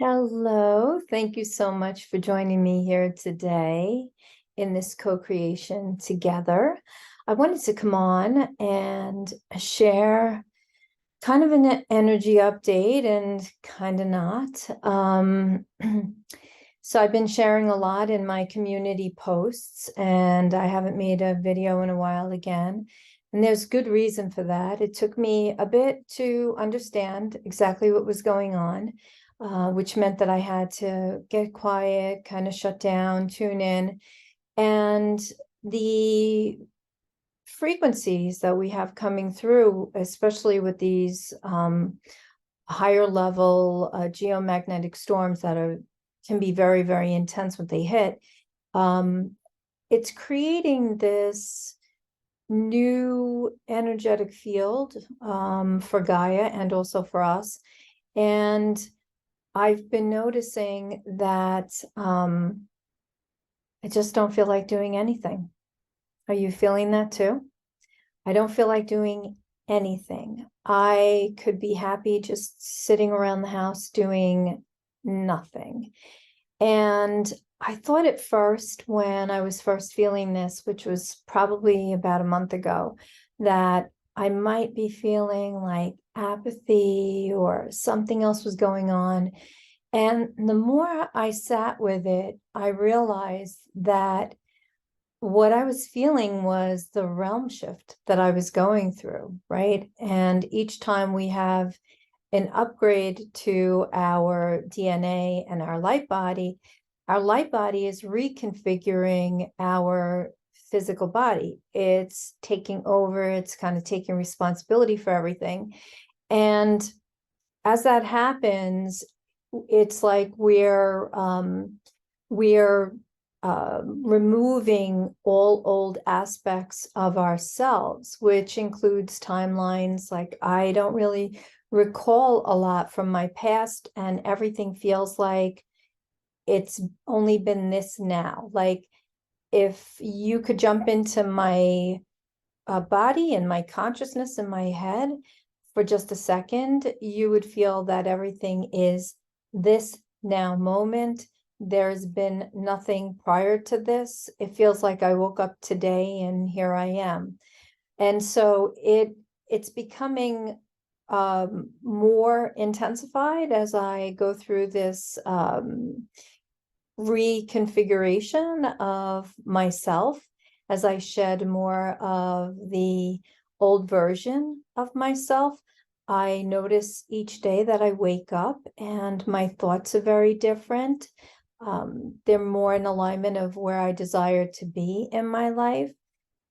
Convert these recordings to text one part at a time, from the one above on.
Hello, thank you so much for joining me here today in this co-creation together. I wanted to come on and share kind of an energy update and kind of not. So I've been sharing a lot in my community posts, and I haven't made a video in a while again. And there's good reason for that. It took me a bit to understand exactly what was going on, which meant that I had to get quiet, kind of shut down, tune in. And the frequencies that we have coming through, especially with these higher level geomagnetic storms that can be very, very intense when they hit, it's creating this new energetic field for Gaia and also for us. And I've been noticing that I just don't feel like doing anything. Are you feeling that too? I don't feel like doing anything. I could be happy just sitting around the house doing nothing. And I thought at first, when I was first feeling this, which was probably about a month ago, that I might be feeling like apathy or something else was going on. And the more I sat with it, I realized that what I was feeling was the realm shift that I was going through, right? And each time we have an upgrade to our DNA and our light body is reconfiguring our physical body. It's taking over, it's kind of taking responsibility for everything. And as that happens, it's like we're removing all old aspects of ourselves, which includes timelines. Like, I don't really recall a lot from my past, and everything feels like it's only been this now. Like, if you could jump into my body and my consciousness in my head for just a second, you would feel that everything is this now moment. There's been nothing prior to this. It feels like I woke up today and here I am. And so it's becoming more intensified as I go through this reconfiguration of myself, as I shed more of the old version of myself. I notice each day that I wake up and my thoughts are very different. They're more in alignment of where I desire to be in my life.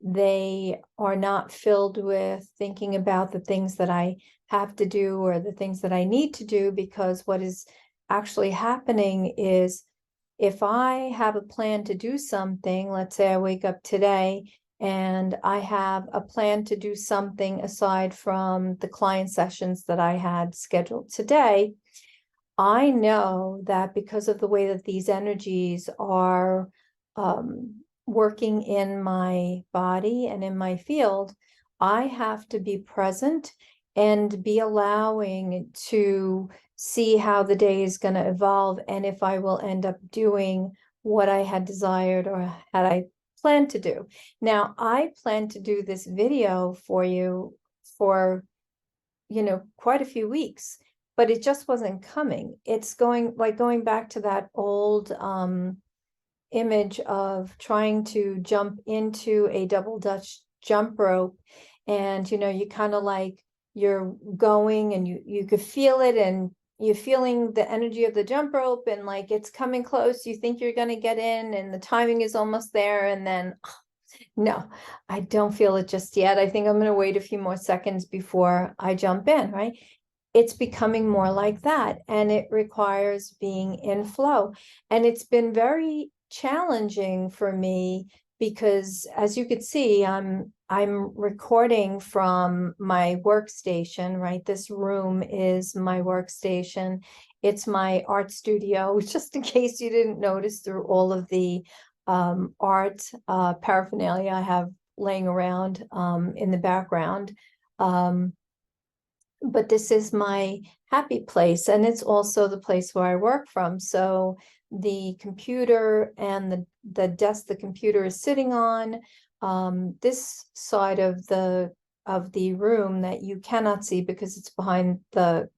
They are not filled with thinking about the things that I have to do or the things that I need to do, because what is actually happening is, if I have a plan to do something, let's say I wake up today and I have a plan to do something aside from the client sessions that I had scheduled today, I know that because of the way that these energies are working in my body and in my field, I have to be present and be allowing to see how the day is going to evolve, and if I will end up doing what I had desired or had I planned to do. Now, I plan to do this video for you for, quite a few weeks, but it just wasn't coming. It's going back to that old image of trying to jump into a double Dutch jump rope, and you kind of like, you're going and you could feel it, and you're feeling the energy of the jump rope, and like it's coming close, you think you're going to get in and the timing is almost there, and then no, I don't feel it just yet. I think I'm going to wait a few more seconds before I jump in, right? It's becoming more like that, and it requires being in flow. And it's been very challenging for me because, as you could see, I'm recording from my workstation, right? This room is my workstation. It's my art studio, just in case you didn't notice through all of the art paraphernalia I have laying around in the background. but this is my happy place, and it's also the place where I work from. So the computer and the desk the computer is sitting on, this side of the room that you cannot see because it's behind the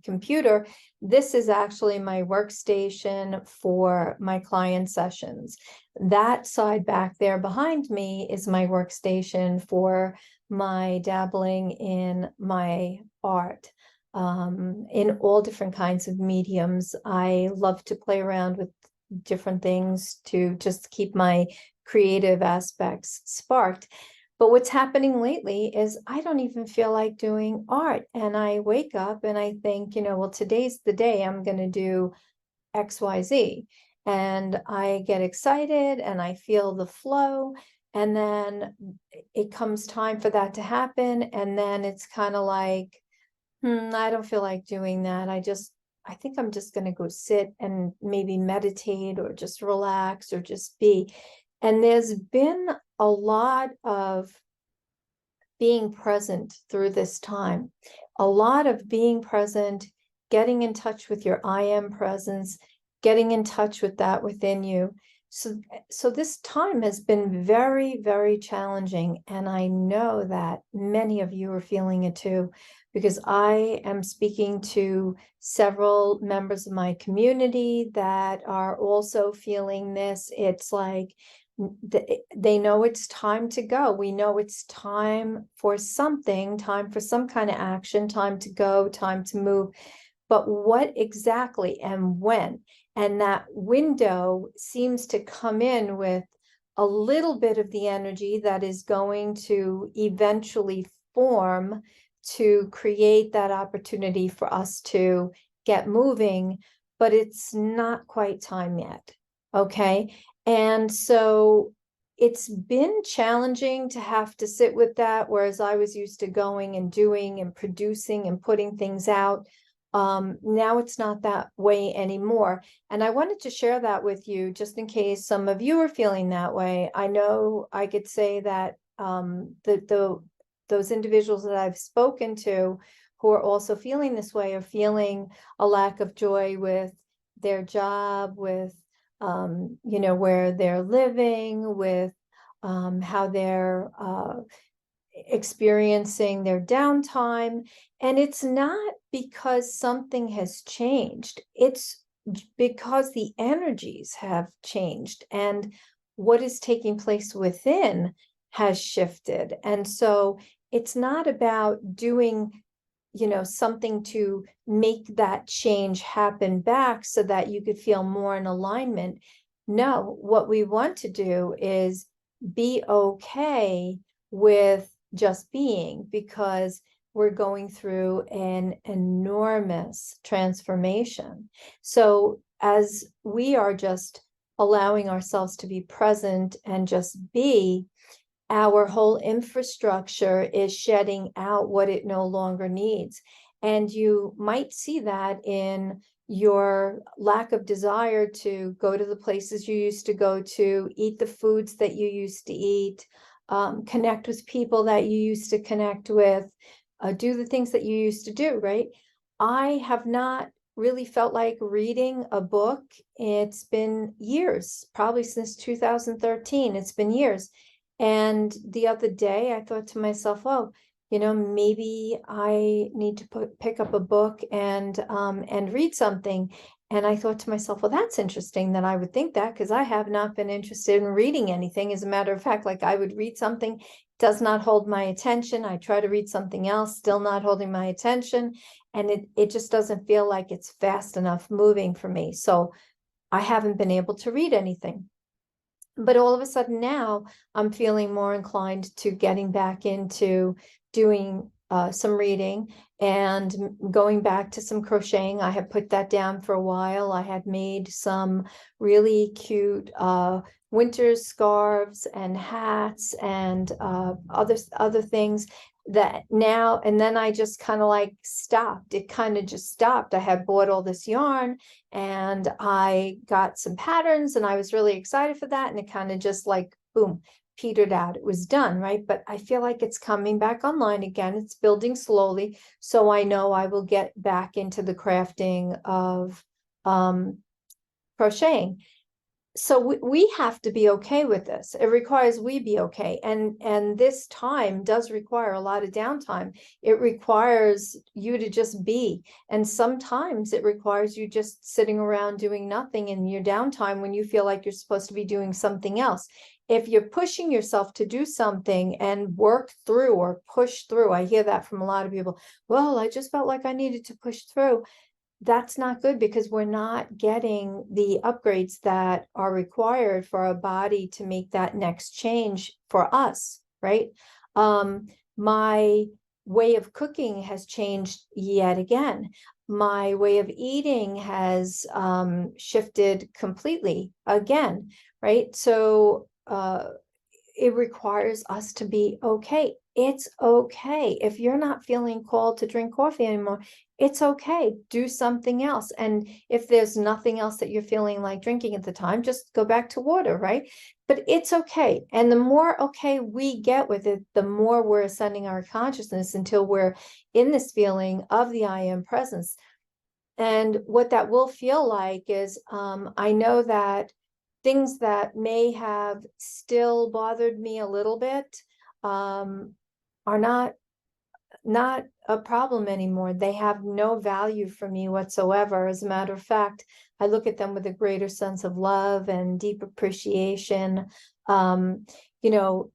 computer, this is actually my workstation for my client sessions. That side back there behind me is my workstation for my dabbling in my art, in all different kinds of mediums. I love to play around with different things to just keep my creative aspects sparked. But what's happening lately is I don't even feel like doing art. And I wake up and I think, well, today's the day I'm going to do XYZ. And I get excited and I feel the flow. And then it comes time for that to happen. And then it's kind of like, I don't feel like doing that. I think I'm just going to go sit and maybe meditate or just relax or just be. And there's been a lot of being present through this time, a lot of being present, getting in touch with your I am presence, getting in touch with that within you. So this time has been very, very challenging. And I know that many of you are feeling it too, because I am speaking to several members of my community that are also feeling this. It's like they know it's time to go. We know it's time for something, time for some kind of action, time to go, time to move. But what exactly and when? And that window seems to come in with a little bit of the energy that is going to eventually form to create that opportunity for us to get moving, but it's not quite time yet. Okay. And so it's been challenging to have to sit with that, whereas I was used to going and doing and producing and putting things out. Now it's not that way anymore. And I wanted to share that with you just in case some of you are feeling that way. I know I could say that those individuals that I've spoken to who are also feeling this way are feeling a lack of joy with their job, with where they're living, with how they're experiencing their downtime. And it's not because something has changed, it's because the energies have changed and what is taking place within has shifted. And so it's not about doing something to make that change happen back so that you could feel more in alignment. No, what we want to do is be okay with just being, because we're going through an enormous transformation. So as we are just allowing ourselves to be present and just be, our whole infrastructure is shedding out what it no longer needs. And you might see that in your lack of desire to go to the places you used to go to, eat the foods that you used to eat, connect with people that you used to connect with, do the things that you used to do, right? I have not really felt like reading a book. It's been years, probably since 2013. It's been years. And the other day I thought to myself, oh, maybe I need to pick up a book and read something. And I thought to myself, well, that's interesting that I would think that, because I have not been interested in reading anything. As a matter of fact, like I would read something, does not hold my attention. I try to read something else, still not holding my attention. And it just doesn't feel like it's fast enough moving for me. So I haven't been able to read anything. But all of a sudden now I'm feeling more inclined to getting back into doing some reading and going back to some crocheting. I have put that down for a while. I had made some really cute winter scarves and hats and other things that now, and then I just kind of like stopped. It kind of just stopped. I had bought all this yarn and I got some patterns and I was really excited for that. And it kind of just like, boom, petered out. It was done, right? But I feel like it's coming back online again. It's building slowly. So I know I will get back into the crafting of crocheting. So we have to be okay with this. It requires we be okay. And this time does require a lot of downtime. It requires you to just be. And sometimes it requires you just sitting around doing nothing in your downtime when you feel like you're supposed to be doing something else. If you're pushing yourself to do something and work through or push through, I hear that from a lot of people. Well, I just felt like I needed to push through. That's not good, because we're not getting the upgrades that are required for our body to make that next change for us, right? My way of cooking has changed yet again. My way of eating has shifted completely again, right? So it requires us to be okay. It's okay. If you're not feeling called to drink coffee anymore, it's okay. Do something else. And if there's nothing else that you're feeling like drinking at the time, just go back to water, right? But it's okay. And the more okay we get with it, the more we're ascending our consciousness until we're in this feeling of the I am presence. And what that will feel like is, I know that things that may have still bothered me a little bit are not a problem anymore. They have no value for me whatsoever. As a matter of fact, I look at them with a greater sense of love and deep appreciation. You know,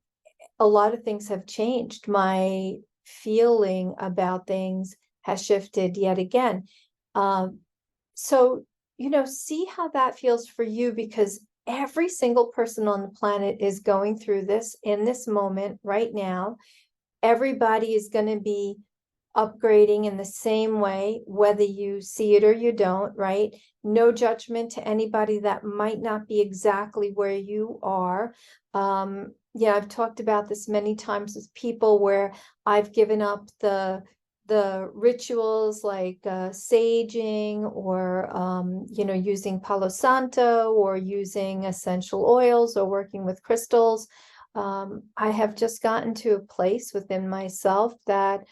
a lot of things have changed. My feeling about things has shifted yet again. So, see how that feels for you, because every single person on the planet is going through this in this moment right now. Everybody is going to be upgrading in the same way, whether you see it or you don't, right? No judgment to anybody that might not be exactly where you are. Yeah, I've talked about this many times with people where I've given up the rituals like saging, or using Palo Santo, or using essential oils, or working with crystals. I have just gotten to a place within myself that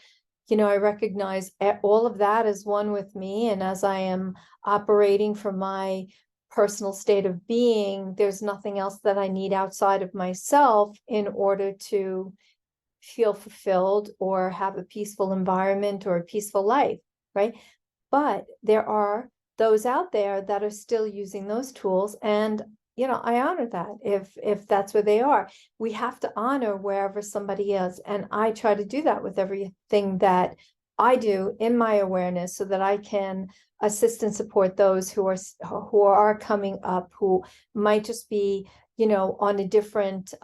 I recognize all of that as one with me. And as I am operating from my personal state of being, there's nothing else that I need outside of myself in order to feel fulfilled or have a peaceful environment or a peaceful life, right? But there are those out there that are still using those tools, and I honor that. If that's where they are, we have to honor wherever somebody is, and I try to do that with everything that I do in my awareness, so that I can assist and support those who are coming up, who might just be on a different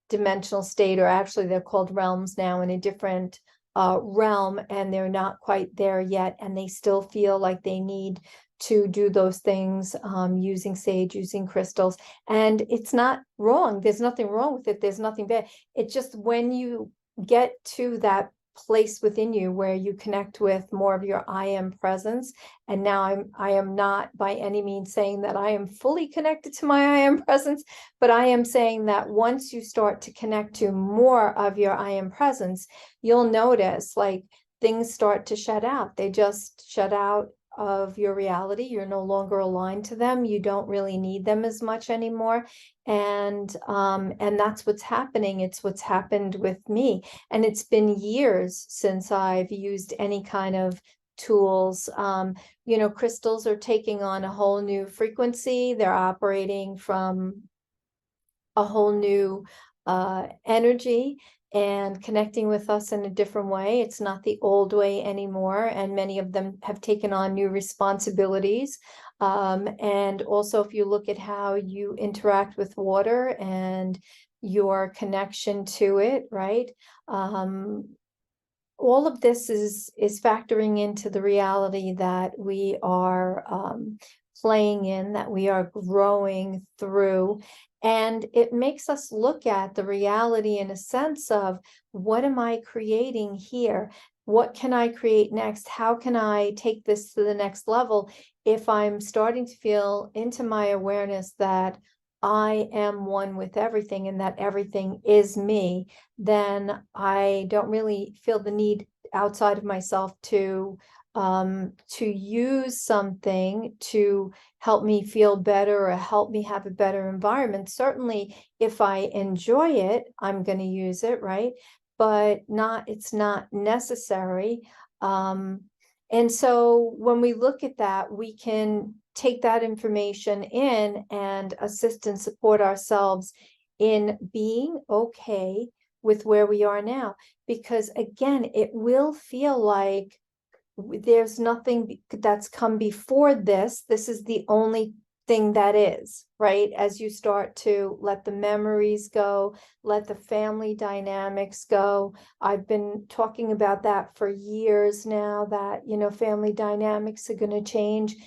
dimensional state, or actually they're called realms now, in a different realm, and they're not quite there yet, and they still feel like they need to do those things, using sage, using crystals. And it's not wrong. There's nothing wrong with it. There's nothing bad. It's just when you get to that place within you where you connect with more of your I am presence. And now I am not by any means saying that I am fully connected to my I am presence, but I am saying that once you start to connect to more of your I am presence, you'll notice like things start to shut out. They just shut out of your reality. You're no longer aligned to them. You don't really need them as much anymore. And that's what's happening. It's what's happened with me. And it's been years since I've used any kind of tools. Crystals are taking on a whole new frequency. They're operating from a whole new energy and connecting with us in a different way. It's not the old way anymore. And many of them have taken on new responsibilities. And also, if you look at how you interact with water and your connection to it, right? All of this is factoring into the reality that we are playing in, that we are growing through. And it makes us look at the reality in a sense of, what am I creating here? What can I create next? How can I take this to the next level if I'm starting to feel into my awareness that I am one with everything and that everything is me, then I don't really feel the need outside of myself to use something to help me feel better or help me have a better environment. Certainly, if I enjoy it, I'm going to use it, right? But it's not necessary. And so when we look at that, we can take that information in and assist and support ourselves in being okay with where we are now. Because again, it will feel like there's nothing that's come before this. This is the only thing that is, right? As you start to let the memories go, let the family dynamics go. I've been talking about that for years now, that, family dynamics are going to change.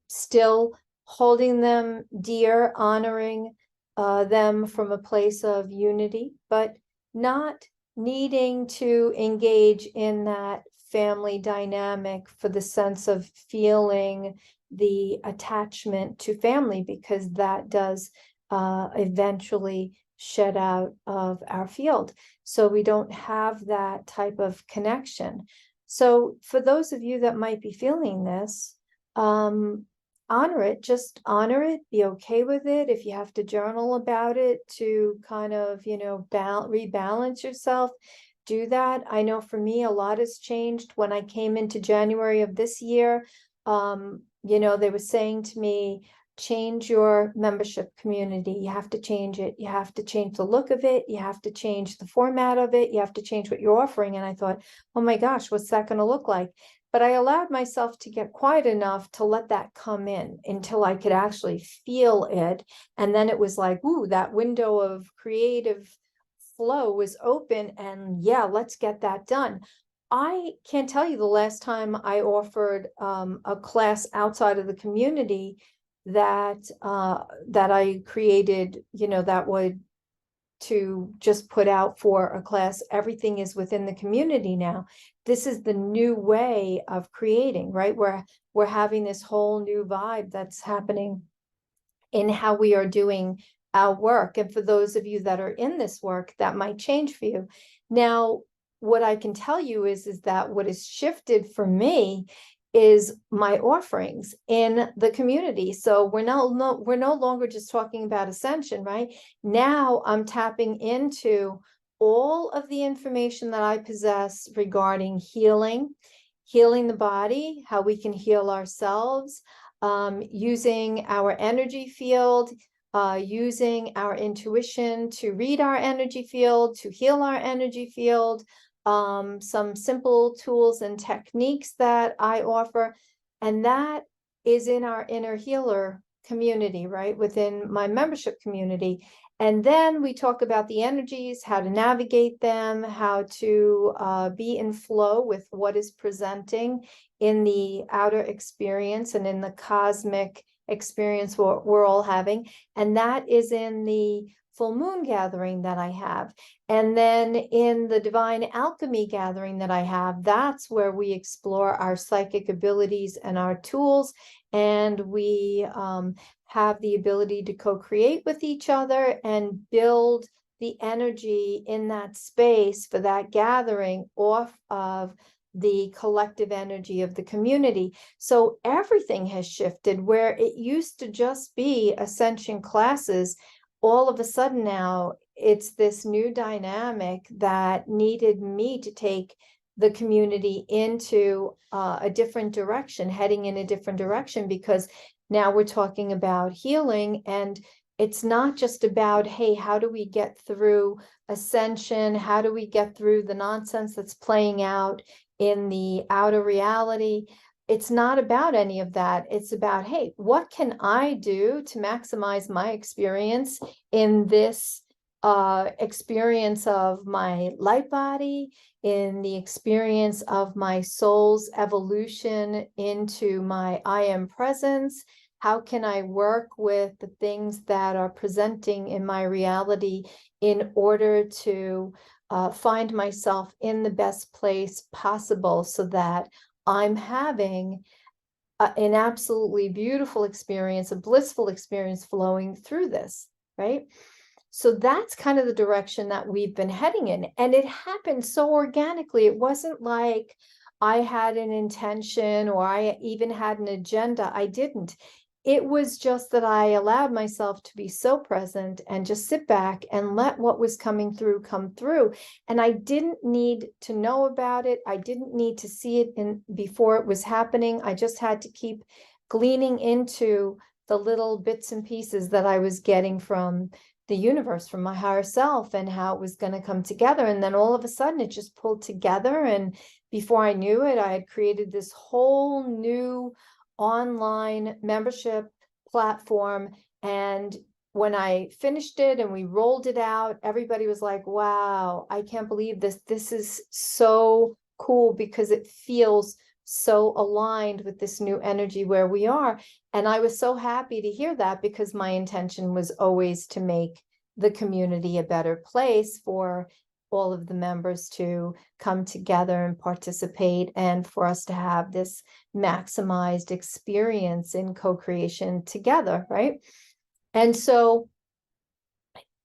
Still holding them dear, honoring them from a place of unity, but not needing to engage in that family dynamic for the sense of feeling the attachment to family, because that does eventually shed out of our field. So we don't have that type of connection. So for those of you that might be feeling this, honor it, just honor it, be okay with it. If you have to journal about it to kind of, rebalance yourself, do that. I know for me, a lot has changed. When I came into January of this year, they were saying to me, change your membership community. You have to change it. You have to change the look of it. You have to change the format of it. You have to change what you're offering. And I thought, oh my gosh, what's that going to look like? But I allowed myself to get quiet enough to let that come in until I could actually feel it. And then it was like, ooh, that window of creative flow was open, and yeah, let's get that done. I can't tell you the last time I offered a class outside of the community that I created, that would to just put out for a class. Everything is within the community now. This is the new way of creating, right? We're having this whole new vibe that's happening in how we are doing our work. And for those of you that are in this work, that might change for you. Now, what I can tell you is that what has shifted for me is my offerings in the community. So we're no longer just talking about ascension, right? Now I'm tapping into all of the information that I possess regarding healing the body, how we can heal ourselves, using our energy field, using our intuition to read our energy field, to heal our energy field, some simple tools and techniques that I offer. And that is in our inner healer community, right? Within my membership community. And then we talk about the energies, how to navigate them, how to be in flow with what is presenting in the outer experience and in the cosmic experience we're all having. And that is in the full moon gathering that I have. And then in the divine alchemy gathering that I have, that's where we explore our psychic abilities and our tools. And we have the ability to co-create with each other and build the energy in that space for that gathering off of the collective energy of the community. So everything has shifted. Where it used to just be ascension classes, all of a sudden now it's this new dynamic that needed me to take the community into a different direction, heading in a different direction, because now we're talking about healing. And it's not just about, hey, how do we get through ascension? How do we get through the nonsense that's playing out in the outer reality? It's not about any of that. It's about, hey, what can I do to maximize my experience in this experience of my light body, in the experience of my soul's evolution into my I am presence? How can I work with the things that are presenting in my reality in order to find myself in the best place possible, so that I'm having an absolutely beautiful experience, a blissful experience flowing through this, right? So that's kind of the direction that we've been heading in. And it happened so organically. It wasn't like I had an intention or I even had an agenda. I didn't. It was just that I allowed myself to be so present and just sit back and let what was coming through come through. And I didn't need to know about it. I didn't need to see it in before it was happening. I just had to keep gleaning into the little bits and pieces that I was getting from the universe, from my higher self, and how it was going to come together. And then all of a sudden it just pulled together. And before I knew it, I had created this whole new online membership platform. And when I finished it and we rolled it out, everybody was like, wow, I can't believe this. This is so cool, because it feels so aligned with this new energy where we are. And I was so happy to hear that, because my intention was always to make the community a better place for all of the members to come together and participate, and for us to have this maximized experience in co-creation together, right? And so,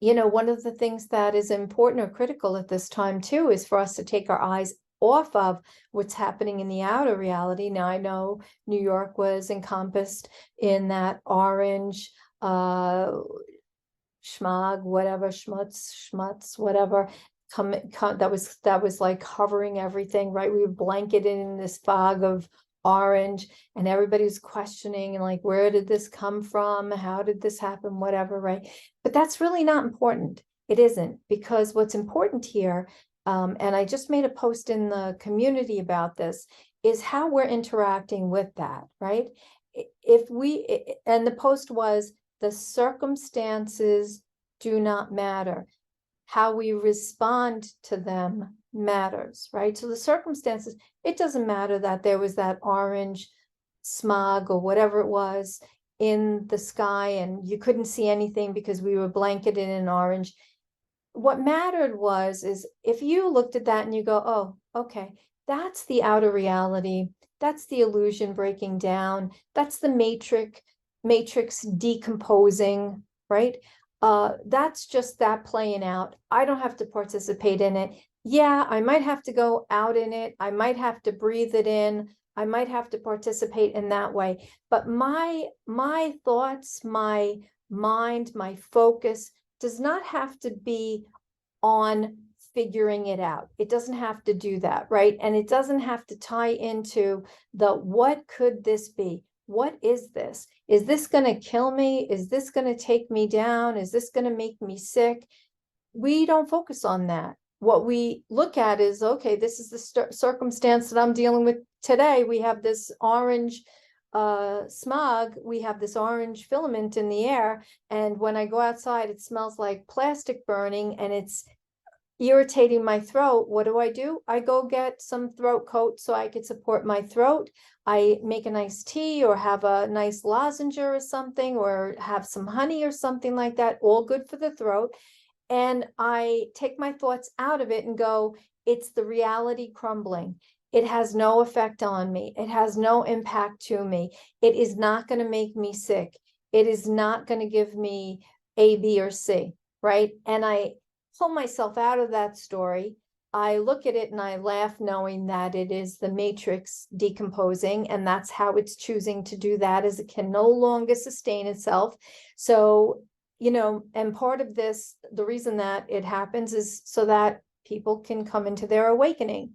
one of the things that is important or critical at this time too is for us to take our eyes off of what's happening in the outer reality. Now, I know New York was encompassed in that orange schmog, whatever, schmutz, whatever, that was like covering everything, right? We were blanketed in this fog of orange, and everybody was questioning and like, where did this come from? How did this happen? Whatever, right? But that's really not important. It isn't, because what's important here, and I just made a post in the community about this, is how we're interacting with that, right? And the post was, the circumstances do not matter. How we respond to them matters, right? So the circumstances, it doesn't matter that there was that orange smog or whatever it was in the sky and you couldn't see anything because we were blanketed in orange. What mattered is if you looked at that and you go, oh, okay, that's the outer reality. That's the illusion breaking down. That's the matrix decomposing, right? That's just that playing out. I don't have to participate in it. Yeah, I might have to go out in it. I might have to breathe it in. I might have to participate in that way. But my thoughts, my mind, my focus does not have to be on figuring it out. It doesn't have to do that, right? And it doesn't have to tie into the, what could this be? What is this? Is this going to kill me? Is this going to take me down? Is this going to make me sick? We don't focus on that. What we look at is, okay, this is the circumstance that I'm dealing with today. We have this orange smog, we have this orange filament in the air, and when I go outside, it smells like plastic burning and it's irritating my throat. What do? I go get some throat coat so I could support my throat. I make a nice tea or have a nice lozenge or something, or have some honey or something like that, all good for the throat. And I take my thoughts out of it and go, it's the reality crumbling. It has no effect on me. It has no impact to me. It is not going to make me sick. It is not going to give me A, B, or C, right? And I pull myself out of that story. I look at it and I laugh, knowing that it is the matrix decomposing, and that's how it's choosing to do that, as it can no longer sustain itself. So, and part of this, the reason that it happens is so that people can come into their awakening.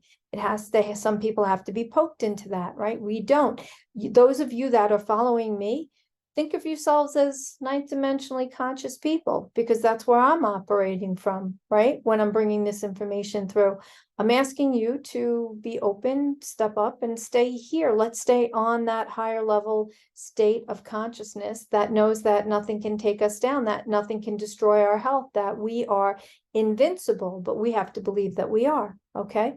Some people have to be poked into that, right? We don't. Those of you that are following me, think of yourselves as ninth dimensionally conscious people, because that's where I'm operating from, right? When I'm bringing this information through, I'm asking you to be open, step up, and stay here. Let's stay on that higher level state of consciousness that knows that nothing can take us down, that nothing can destroy our health, that we are invincible, but we have to believe that we are, okay?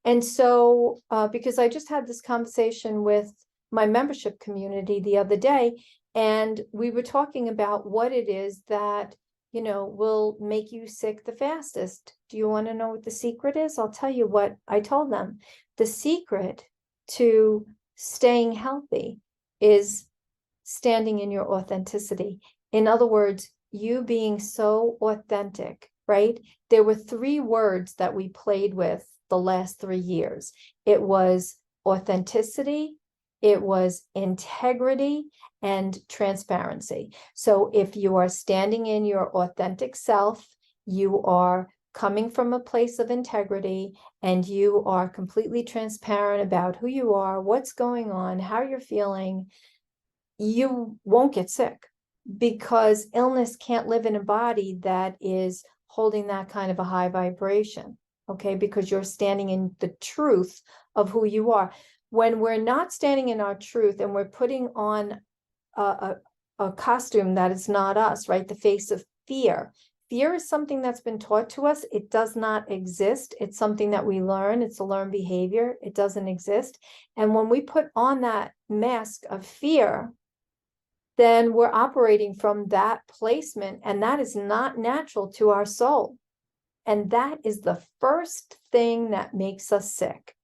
And so, because I just had this conversation with my membership community the other day, and we were talking about what it is that, will make you sick the fastest. Do you want to know what the secret is? I'll tell you what I told them. The secret to staying healthy is standing in your authenticity. In other words, you being so authentic, right? There were 3 words that we played with the last 3 years. It was authenticity, it was integrity, and transparency. So if you are standing in your authentic self, you are coming from a place of integrity, and you are completely transparent about who you are, what's going on, how you're feeling, you won't get sick, because illness can't live in a body that is holding that kind of a high vibration, okay? Because you're standing in the truth of who you are. When we're not standing in our truth and we're putting on a costume that is not us, right? The face of fear. Fear is something that's been taught to us. It does not exist. It's something that we learn. It's a learned behavior. It doesn't exist. And when we put on that mask of fear, then we're operating from that placement, and that is not natural to our soul. And that is the first thing that makes us sick,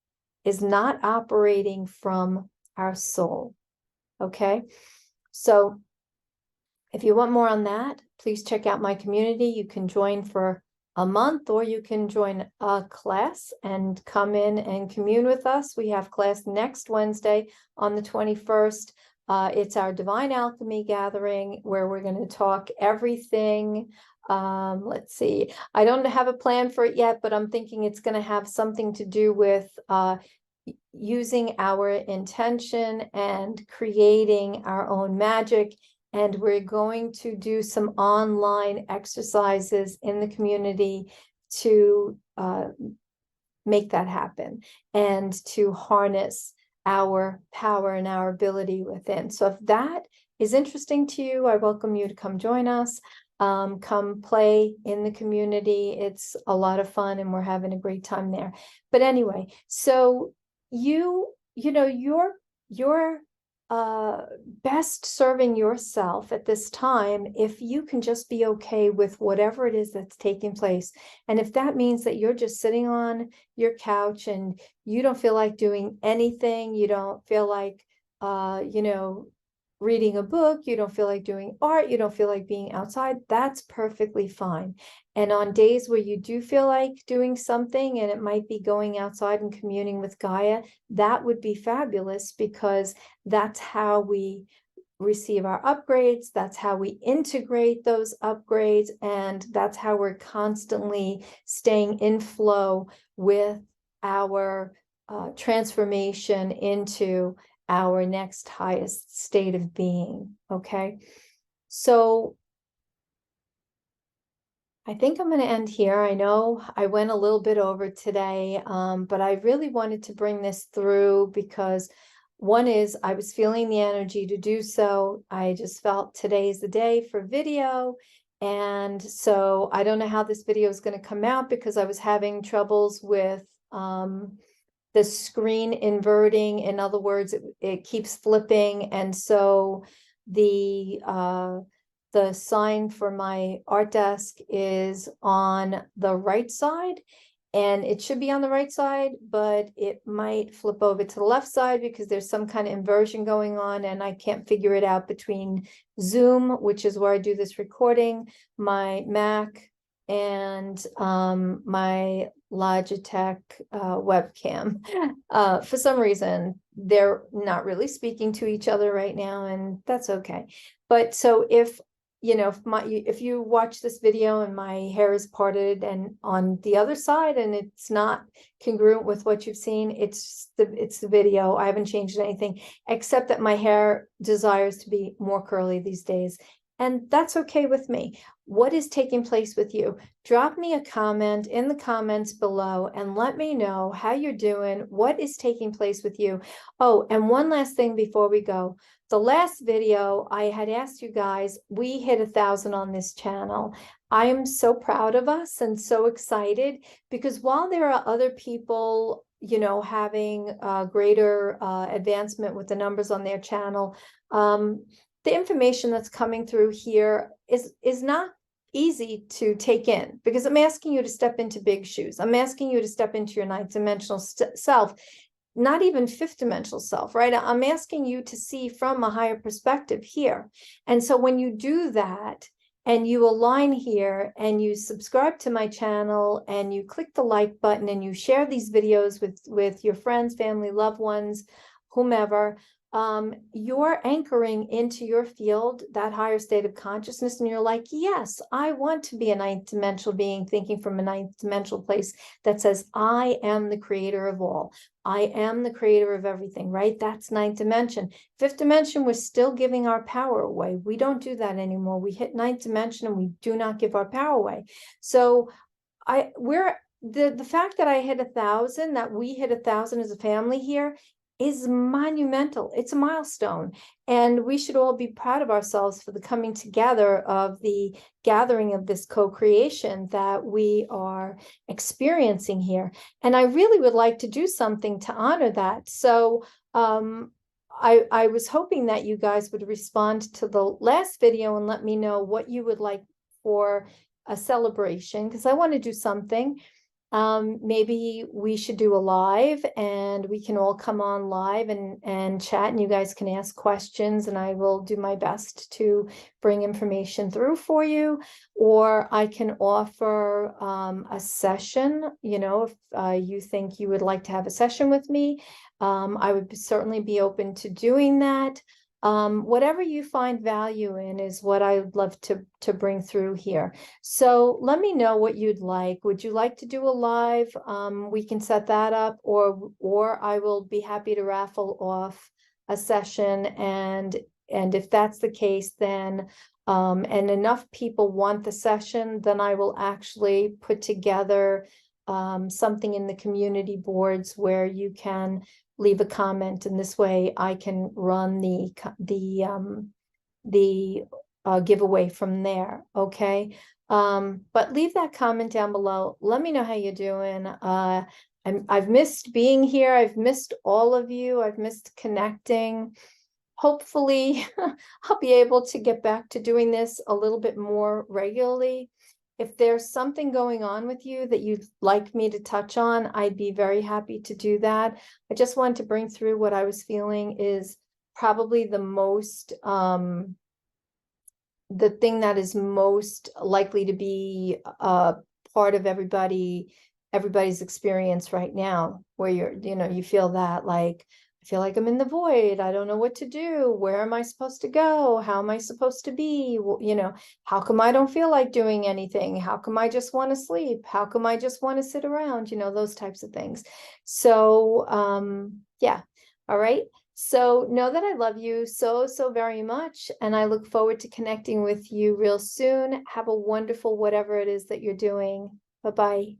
is not operating from our soul. Okay? So if you want more on that, please check out my community. You can join for a month, or you can join a class and come in and commune with us. We have class next Wednesday on the 21st. It's our Divine Alchemy gathering, where we're going to talk everything. Let's see. I don't have a plan for it yet, but I'm thinking it's going to have something to do with using our intention and creating our own magic. And we're going to do some online exercises in the community to make that happen, and to harness our power and our ability within. So if that is interesting to you, I welcome you to come join us. Come play in the community. It's a lot of fun, and we're having a great time there. But anyway, so you know, you're best serving yourself at this time if you can just be okay with whatever it is that's taking place. And if that means that you're just sitting on your couch and you don't feel like doing anything, you don't feel like reading a book, you don't feel like doing art, you don't feel like being outside, that's perfectly fine. And on days where you do feel like doing something, and it might be going outside and communing with Gaia, that would be fabulous, because that's how we receive our upgrades, that's how we integrate those upgrades, and that's how we're constantly staying in flow with our transformation into our next highest state of being. Okay, so I think I'm going to end here. I know I went a little bit over today, but I really wanted to bring this through because one is I was feeling the energy to do so. I just felt today's the day for video. And so I don't know how this video is going to come out, because I was having troubles with the screen inverting. In other words, it keeps flipping. And so the sign for my art desk is on the right side, and it should be on the right side, but it might flip over to the left side because there's some kind of inversion going on, and I can't figure it out between Zoom, which is where I do this recording, my Mac, and my Logitech webcam. For some reason, they're not really speaking to each other right now, and that's okay. But so if if you watch this video and my hair is parted and on the other side and it's not congruent with what you've seen, it's the video. I haven't changed anything, except that my hair desires to be more curly these days. And that's okay with me. What is taking place with you? Drop me a comment in the comments below and let me know how you're doing, what is taking place with you. Oh, and one last thing before we go. The last video I had asked you guys, we hit 1,000 on this channel. I am so proud of us and so excited, because while there are other people, having greater advancement with the numbers on their channel, the information that's coming through here is not easy to take in, because I'm asking you to step into big shoes. I'm asking you to step into your ninth dimensional self. not even fifth dimensional self, right? I'm asking you to see from a higher perspective here. And so when you do that, and you align here and you subscribe to my channel and you click the like button and you share these videos with your friends, family, loved ones, whomever, you're anchoring into your field, that higher state of consciousness, and you're like, yes, I want to be a ninth dimensional being, thinking from a ninth dimensional place that says, I am the creator of all. I am the creator of everything, right? That's ninth dimension. Fifth dimension, we're still giving our power away. We don't do that anymore. We hit ninth dimension and we do not give our power away. So the fact that I hit 1,000, that we hit 1,000 as a family here, is monumental. It's a milestone. And we should all be proud of ourselves for the coming together of the gathering of this co-creation that we are experiencing here. And I really would like to do something to honor that. So I was hoping that you guys would respond to the last video and let me know what you would like for a celebration, because I want to do something. Maybe we should do a live and we can all come on live and chat, and you guys can ask questions and I will do my best to bring information through for you. Or I can offer a session, if you think you would like to have a session with me. I would certainly be open to doing that. Whatever you find value in is what I would love to bring through here. So let me know what you'd like. Would you like to do a live? We can set that up, or I will be happy to raffle off a session. And if that's the case, then and enough people want the session, then I will actually put together something in the community boards where you can leave a comment, and this way I can run the giveaway from there. Okay. But leave that comment down below. Let me know how you're doing. I've missed being here. I've missed all of you. I've missed connecting. Hopefully I'll be able to get back to doing this a little bit more regularly. If there's something going on with you that you'd like me to touch on, I'd be very happy to do that. I just wanted to bring through what I was feeling is probably the thing that is most likely to be a part of everybody's experience right now, where you feel that, like, I feel like I'm in the void. I don't know what to do. Where am I supposed to go? How am I supposed to be? How come I don't feel like doing anything? How come I just want to sleep? How come I just want to sit around? Those types of things. So, yeah. All right. So know that I love you so, so very much. And I look forward to connecting with you real soon. Have a wonderful whatever it is that you're doing. Bye-bye.